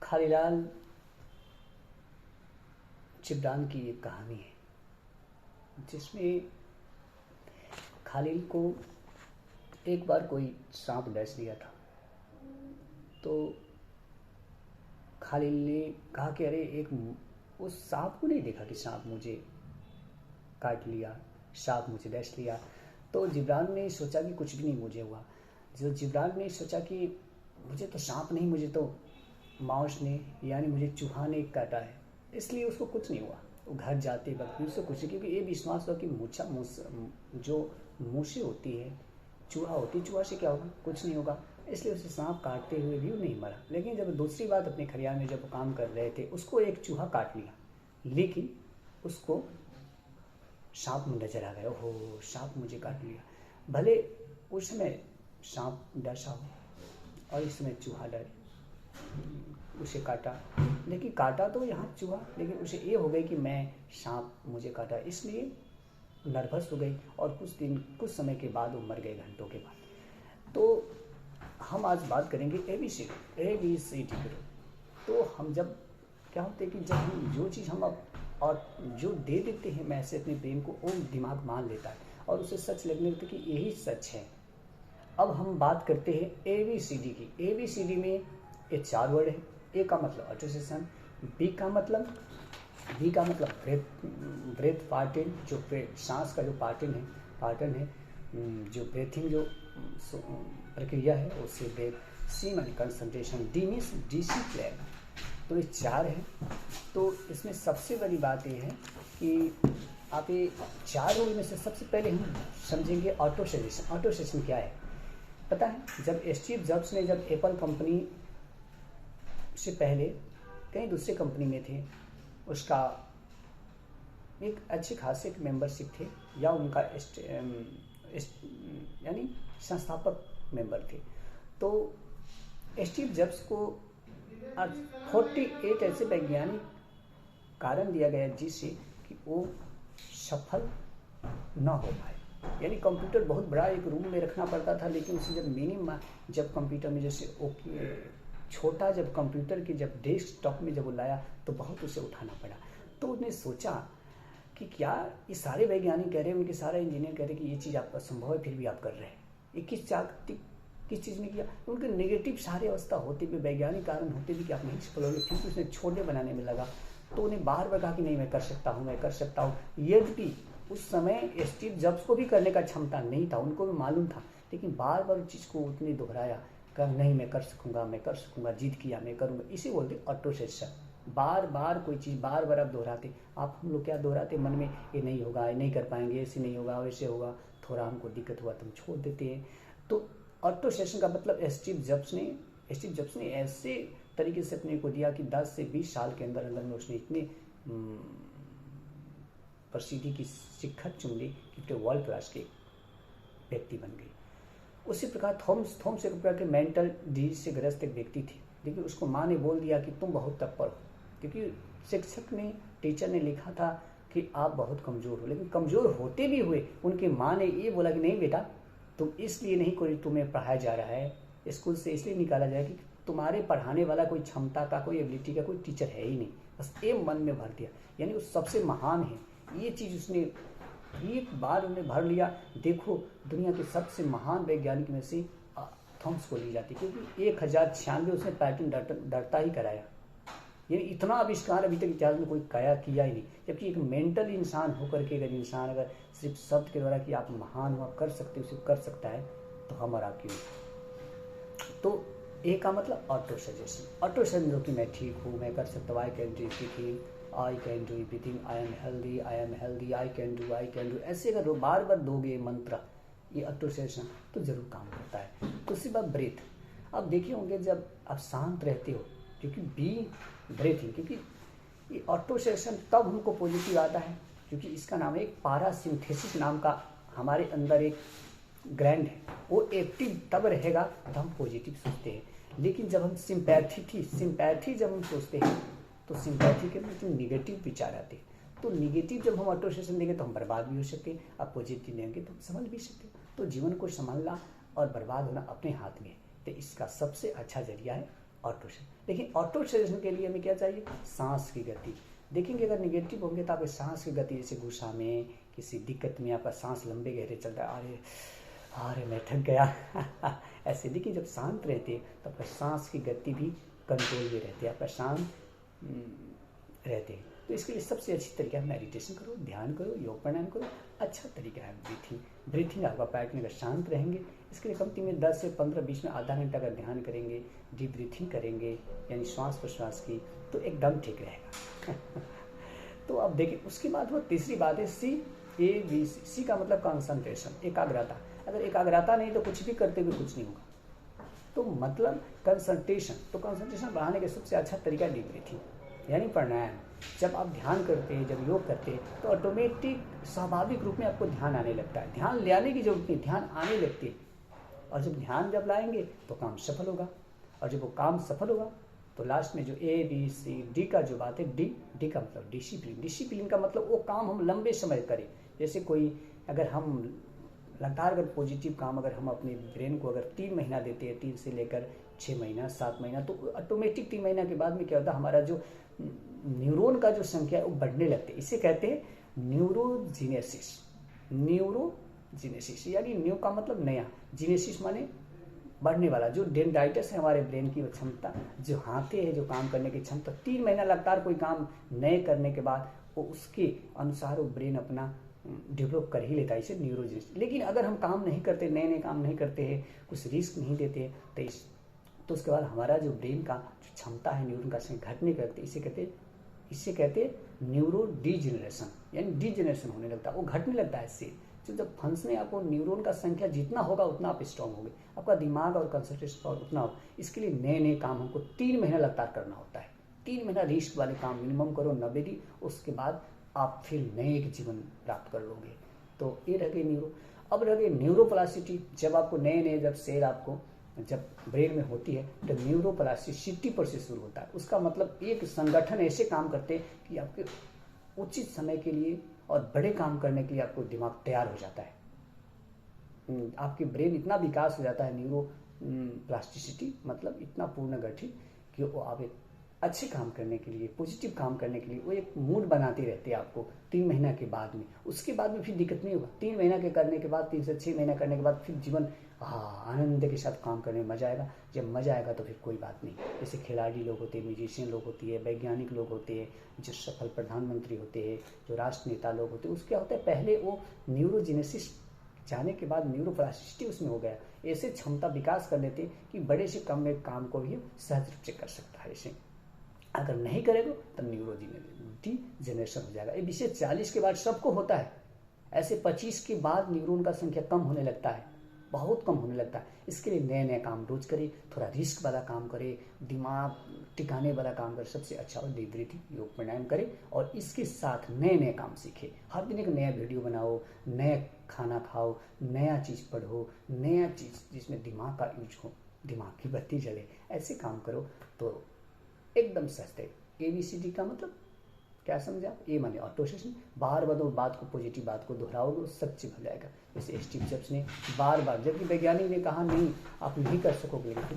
खालीलाल चिबरान की एक कहानी है जिसमें खालिल को एक बार कोई सांप डस लिया था। तो खालिल ने कहा कि अरे उस सांप को नहीं देखा कि सांप मुझे काट लिया, सांप मुझे डस लिया। तो जिब्रान ने सोचा कि कुछ भी नहीं मुझे हुआ। जो जिब्रान ने सोचा कि मुझे तो सांप नहीं, मुझे तो माउस ने यानी मुझे चूहा ने काटा है, इसलिए उसको कुछ नहीं हुआ। वो घर जाते वक्त भी उसको कुछ नहीं, क्योंकि ये विश्वास हुआ कि जो मूछें होती है, चूहा होती, चूहा से क्या होगा, कुछ नहीं होगा, इसलिए उसे सांप काटते हुए भी वो नहीं मरा। लेकिन जब दूसरी बात अपने खलियान में जब वो काम कर रहे थे, उसको एक चूहा काट लिया, लेकिन उसको सांप में नजर आ गया, ओहो सांप मुझे काट लिया। भले उस समय सांप डसा हो और इस समय चूहा डर उसे काटा, लेकिन काटा तो यहाँ चूहा, लेकिन उसे ये हो गई कि मैं सांप मुझे काटा, इसलिए नर्वस हो गई और कुछ समय के बाद वो मर गए, घंटों के बाद। तो हम आज बात करेंगे ABCD करो। तो हम जब क्या होते हैं कि जब हम जो चीज़ हम और जो दे देते हैं मैसेज अपने प्रेम को, वो दिमाग मान लेता है और उसे सच लगने लगता है कि यही सच है। अब हम बात करते हैं ABCD की। ABCD में ये 4 वर्ड है। A का मतलब एसोसिएशन, B का मतलब ब्रेथ पार्टन, जो सांस का जो पार्टन है, जो ब्रेथिंग जो प्रक्रिया है उससे ब्रेथ, C माने कंसंट्रेशन, D मीन्स डिसिप्लिन। तो ये 4 है। तो इसमें सबसे बड़ी बात ये है कि आप ये 4 रूल में से सबसे पहले हम समझेंगे ऑटो सजेशन। ऑटो सजेशन क्या है पता है? जब स्टीव जॉब्स ने जब एप्पल कंपनी से पहले कहीं दूसरे कंपनी में थे, उसका एक अच्छे खासे मेंबरशिप थे या उनका यानी संस्थापक मेंबर थे। तो स्टीव जॉब्स को 48 ऐसे वैज्ञानिक कारण दिया गया जिससे कि वो सफल न हो पाए। यानी कंप्यूटर बहुत बड़ा एक रूम में रखना पड़ता था, लेकिन उसे जब कंप्यूटर में जैसे छोटा जब कंप्यूटर की जब डेस्कटॉप में जब वो लाया तो बहुत उसे उठाना पड़ा। तो उसने सोचा कि क्या ये सारे वैज्ञानिक कह रहे हैं, उनके सारे इंजीनियर कह रहे हैं कि ये चीज़ आपका संभव है, फिर भी आप कर रहे हैं, ये किस चीज़ ने किया? उनके नेगेटिव सारे अवस्था होते भी, वैज्ञानिक कारण होते भी कि आप नहीं सफल होंगे। फिर उसने छोटे बनाने में लगा। तो उन्हें बार बार कहा कि नहीं मैं कर सकता हूँ। यद्यपि उस समय स्टीव जॉब्स को भी करने का क्षमता नहीं था, उनको भी मालूम था, लेकिन बार बार उस चीज़ को उतने दोहराया, कहा नहीं मैं कर सकूँगा, जिद किया मैं करूँगा। इसी बोलते ऑटो सजेशन। बार बार कोई चीज़ बार बार आप दोहराते। हम लोग क्या दोहराते मन में, ये नहीं होगा, ये नहीं कर पाएंगे, ऐसे नहीं होगा, वैसे होगा, थोड़ा हमको दिक्कत हुआ तो हम छोड़ देते हैं। तो ऑटो सजेशन का मतलब स्टीव जॉब्स ने ऐसे तरीके से अपने को दिया कि 10 से 20 साल के अंदर में उसने इतने प्रसिद्धि की शिखर चुन ली कि वर्ल्ड क्लास के व्यक्ति बन गई। उसी प्रकार थॉमस एक प्रकार के मेंटल डिजीज से ग्रस्त एक व्यक्ति थे, लेकिन उसको माँ ने बोल दिया कि तुम बहुत तत्पर हो, क्योंकि टीचर ने लिखा था कि आप बहुत कमज़ोर हो। लेकिन कमज़ोर होते भी हुए उनकी माँ ने ये बोला कि नहीं बेटा, तुम इसलिए नहीं कोई तुम्हें पढ़ाया जा रहा है, स्कूल से इसलिए निकाला जाए कि तुम्हारे पढ़ाने वाला कोई क्षमता का, कोई एबिलिटी का कोई टीचर है ही नहीं। बस ये मन में भर दिया, यानी वो सबसे महान है। ये चीज़ उसने एक बार उन्हें भर लिया। देखो दुनिया के सबसे महान वैज्ञानिक में से थॉमस को ली जाती, क्योंकि 1096 उसने पैटर्न डरता ही कराया। ये इतना आविष्कार अभी तक इतिहास में कोई किया ही नहीं। जबकि एक मेंटल इंसान होकर के अगर सिर्फ शब्द के द्वारा कि आप महान हो, आप कर सकते हो, उसे कर सकता है, तो हम और आप क्यों? तो ए का मतलब ऑटो सजेशन जो कि मैं ठीक हूँ, मैं कर सकता हूँ, I can do everything, I can do everything, I am healthy, I can do. ऐसे अगर बार बार दोगे मंत्र, ये ऑटो सजेशन, तो जरूर काम करता है। दूसरी बात ब्रेथ। अब देखे होंगे जब आप शांत रहते हो, क्योंकि ब्रेथिंग, क्योंकि ये ऑटो सजेशन तब हमको पॉजिटिव आता है क्योंकि इसका नाम है एक पैरासिम्पैथेटिक नाम का हमारे अंदर एक ग्लैंड है, वो एक्टिव तब रहेगा तो हम पॉजिटिव सोचते हैं। लेकिन जब हम सिंपैथी जब हम सोचते हैं तो सिंपैथी के प्रति निगेटिव विचार आते हैं। तो निगेटिव जब हम ऑटो सजेशन देंगे तो हम बर्बाद भी हो सकते हैं, आप पॉजिटिव देंगे तो हम संभल भी सकते हैं। तो जीवन को संभालना और बर्बाद होना अपने हाथ में है। तो इसका सबसे अच्छा जरिया है ऑटो सजेशन। लेकिन ऑटो सजेशन के लिए हमें क्या चाहिए? सांस की गति। देखेंगे अगर निगेटिव होंगे तो आपके सांस की गति, जैसे गुस्सा में, किसी दिक्कत में आपका सांस लंबे गहरे चल रहा है, अरे अरे मैं थक गया ऐसे। देखिए जब शांत रहते हैं तो आपका सांस की गति भी कंट्रोल में रहती है, आपका शांत रहते हैं। तो इसके लिए सबसे अच्छी तरीका है मेडिटेशन करो, ध्यान करो, योग प्राणायाम करो। अच्छा तरीका है ब्रीथिंग आपका पैटर्न अगर शांत रहेंगे, इसके लिए कमती में 10 से 15-20 में आधा घंटा अगर ध्यान करेंगे, डीप ब्रीथिंग करेंगे यानी श्वास प्रश्वास की, तो एकदम ठीक रहेगा तो अब देखिए उसके बाद वो तीसरी बात है CABC। सी का मतलब कंसंट्रेशन, एकाग्रता। अगर एकाग्रता नहीं तो कुछ भी करते हुए कुछ नहीं होगा। तो मतलब कंसंट्रेशन, तो कंसंट्रेशन बढ़ाने का सबसे अच्छा तरीका डीप ब्रीथिंग यानी प्राणायाम। जब आप ध्यान करते हैं, जब योग करते हैं तो ऑटोमेटिक स्वाभाविक रूप में आपको ध्यान आने लगता है। ध्यान ले आने की जरूरत नहीं, ध्यान आने लगती है। और जब ध्यान जब लाएंगे तो काम सफल होगा, और जब वो काम सफल होगा तो लास्ट में जो ABCD का जो बात है, डी का मतलब डिसिप्लिन। डिसिप्लिन का मतलब वो काम हम लंबे समय करें। जैसे कोई अगर हम लगातार अगर पॉजिटिव काम अगर हम अपने ब्रेन को अगर 3 महीना देते हैं, 3 से लेकर 6 महीना 7 महीना, तो ऑटोमेटिक 3 महीना के बाद में क्या होता है, हमारा जो न्यूरॉन का जो संख्या है वो बढ़ने लगते हैं। इसे कहते हैं न्यूरोजीनेसिस। न्यूरोजीनेसिस यानी न्यू का मतलब नया, जीनेसिस माने बढ़ने वाला। जो डेंड्राइटिस है हमारे ब्रेन की क्षमता, जो हाथे है जो काम करने की क्षमता, 3 महीना लगातार कोई काम नए करने के बाद वो उसके अनुसार वो ब्रेन अपना डेवलप कर ही लेता है, इसे न्यूरोजेनिस। लेकिन अगर हम काम नहीं करते, नए नए काम नहीं करते हैं, कुछ रिस्क नहीं देते तो उसके बाद हमारा जो ब्रेन का जो क्षमता है न्यूरॉन का संख्या घटने लगती है। इसे कहते हैं न्यूरो डीजेनरेशन, यानी डीजेनरेशन होने लगता है, वो घटने लगता है इससे। तो जब फंसने आपको न्यूरॉन का संख्या जितना होगा उतना आप स्ट्रांग होंगे, आपका दिमाग और कंसंट्रेशन पावर उतना होगा। इसके लिए नए नए काम हमको 3 महीना लगातार करना होता है। 3 महीना रिस्क वाले काम मिनिमम करो, 90 दिन, उसके बाद आप फिर नए एक जीवन प्राप्त कर लोगे। तो ये रह गई न्यूरो। अब रह गई न्यूरोप्लास्टिसिटी। जब आपको नए नए जब सेल आपको जब ब्रेन में होती है तो न्यूरोप्लास्टिसिटी पर से शुरू होता है। उसका मतलब एक संगठन ऐसे काम करते हैं कि आपके उचित समय के लिए और बड़े काम करने के लिए आपको दिमाग तैयार हो जाता है। आपके ब्रेन इतना विकास हो जाता है, न्यूरो प्लास्टिसिटी मतलब इतना पूर्ण गठित कि वो आप एक अच्छे काम करने के लिए, पॉजिटिव काम करने के लिए वो एक मूड बनाते रहते हैं आपको 3 महीना के बाद में। उसके बाद में फिर दिक्कत नहीं होगा। 3 महीना के करने के बाद, 3 से 6 महीना करने के बाद फिर जीवन आनंद के साथ काम करने में मजा आएगा। जब मजा आएगा तो फिर कोई बात नहीं। जैसे खिलाड़ी लोग होते हैं, म्यूजिशियन लोग होती है, वैज्ञानिक लोग होते हैं, जो सफल प्रधानमंत्री होते हैं, जो राष्ट्र नेता लोग होते हैं, उसके क्या होता है, पहले वो न्यूरोजेनेसिस जाने के बाद न्यूरोप्लास्टिसिटी उसमें हो गया, ऐसे क्षमता विकास कर लेते कि बड़े से कम में काम को भी सहज रूप से कर सकता है। ऐसे अगर नहीं करेगा तो न्यूरोजेनरेशन हो जाएगा। ये विशेष 40 के बाद सबको होता है। ऐसे 25 के बाद न्यूरॉन का संख्या कम होने लगता है, बहुत कम होने लगता है। इसके लिए नए नए काम रोज करें, थोड़ा रिस्क वाला काम करें, दिमाग टिकाने वाला काम करें, सबसे अच्छा और डीप ब्रीथिंग, योग प्राणायाम करें। और इसके साथ नए नए काम सीखें। हर दिन एक नया वीडियो बनाओ, नया खाना खाओ, नया चीज़ पढ़ो, नया चीज़ जिसमें दिमाग का यूज हो, दिमाग की बत्ती जले, ऐसे काम करो तो एकदम सस्ते। ABCD का मतलब क्या समझा? ए माने ऑटो सजेशन, बार बार बात को, पॉजिटिव बात को दोहराओगे, सच्ची हो जाएगा। जैसे स्टीव जॉब्स ने बार बार, जबकि वैज्ञानिक ने कहा नहीं आप नहीं कर सकोगे, लेकिन